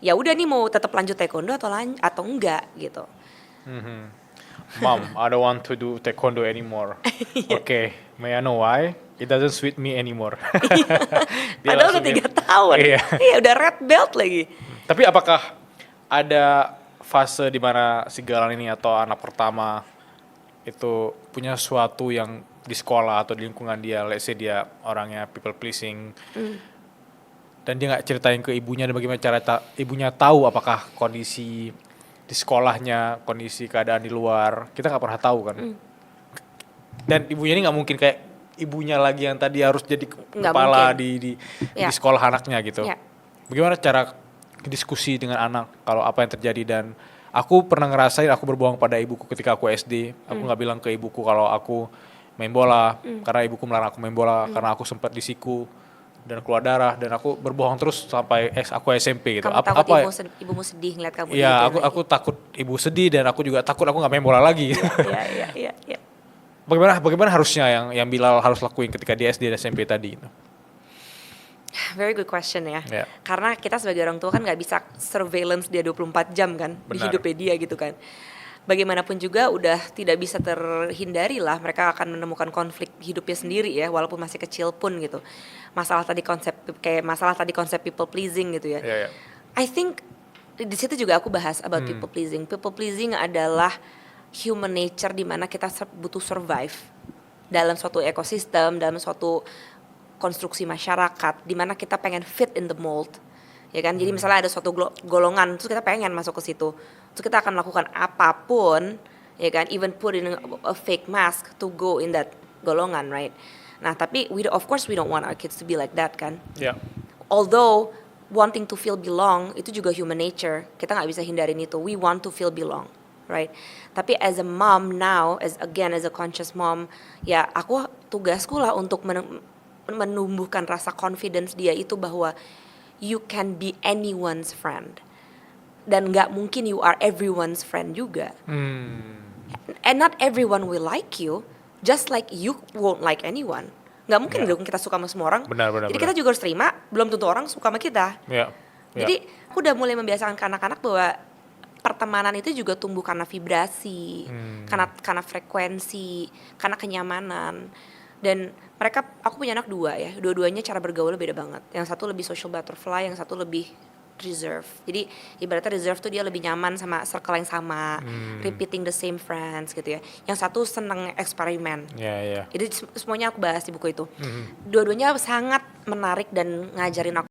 ya udah nih mau tetap lanjut taekwondo atau enggak gitu. Mom, I don't want to do taekwondo anymore. Okay, may I know why? It doesn't suit me anymore. Dia Padahal udah langsung 3 tahun. Iya. Iya, udah red belt lagi. Tapi apakah ada fase di mana si Galan ini atau anak pertama itu punya sesuatu yang di sekolah atau di lingkungan dia, let's say dia orangnya people pleasing, dan dia nggak ceritain ke ibunya, dan bagaimana cara ibunya tahu apakah kondisi di sekolahnya, kondisi keadaan di luar, kita nggak pernah tahu kan. Dan ibunya ini nggak mungkin kayak ibunya lagi yang tadi harus jadi kepala di sekolah anaknya gitu. Ya. Bagaimana cara diskusi dengan anak kalau apa yang terjadi? Dan aku pernah ngerasain aku berbohong pada ibuku ketika aku SD. Aku nggak bilang ke ibuku kalau aku main bola karena ibuku melarang aku main bola karena aku sempat disiku dan keluar darah, dan aku berbohong terus sampai aku SMP gitu. Kamu takut ibumu sedih ngeliat kamu. Iya, aku takut ibu sedih, dan aku juga takut aku nggak main bola lagi. Iya. Bagaimana harusnya yang Bilal harus lakuin ketika di SD dan SMP tadi itu? Very good question ya. Yeah. Karena kita sebagai orang tua kan nggak bisa surveillance dia 24 jam kan. Di hidupnya dia gitu kan. Bagaimanapun juga udah tidak bisa terhindari lah, mereka akan menemukan konflik hidupnya sendiri ya, walaupun masih kecil pun gitu. Masalah tadi konsep people pleasing gitu ya. Yeah. I think di situ juga aku bahas about people pleasing. People pleasing adalah human nature di mana kita butuh survive dalam suatu ekosistem, dalam suatu konstruksi masyarakat di mana kita pengen fit in the mold. Ya kan? Jadi misalnya ada suatu golongan terus kita pengen masuk ke situ. Terus kita akan melakukan apapun, ya kan? Even put in a fake mask to go in that golongan, right? Nah, tapi of course we don't want our kids to be like that kan? Yeah. Although wanting to feel belong itu juga human nature. Kita nggak bisa hindarin itu. We want to feel belong, right? Tapi as a mom now, as a conscious mom, ya tugasku lah untuk menumbuhkan rasa confidence dia itu bahwa you can be anyone's friend. Dan nggak mungkin you are everyone's friend juga. And not everyone will like you, just like you won't like anyone. Nggak mungkin dong kita suka sama semua orang. Benar. Jadi kita juga harus terima, belum tentu orang suka sama kita. Yeah. Jadi aku udah mulai membiasakan ke anak-anak bahwa pertemanan itu juga tumbuh karena vibrasi, karena frekuensi, karena kenyamanan. Dan aku punya anak 2 ya, dua-duanya cara bergaulnya beda banget. Yang satu lebih social butterfly, yang satu lebih reserve. Jadi ibaratnya reserve tuh dia lebih nyaman sama circle yang sama, repeating the same friends gitu ya. Yang satu seneng eksperimen. Yeah. Jadi semuanya aku bahas di buku itu. Dua-duanya sangat menarik dan ngajarin aku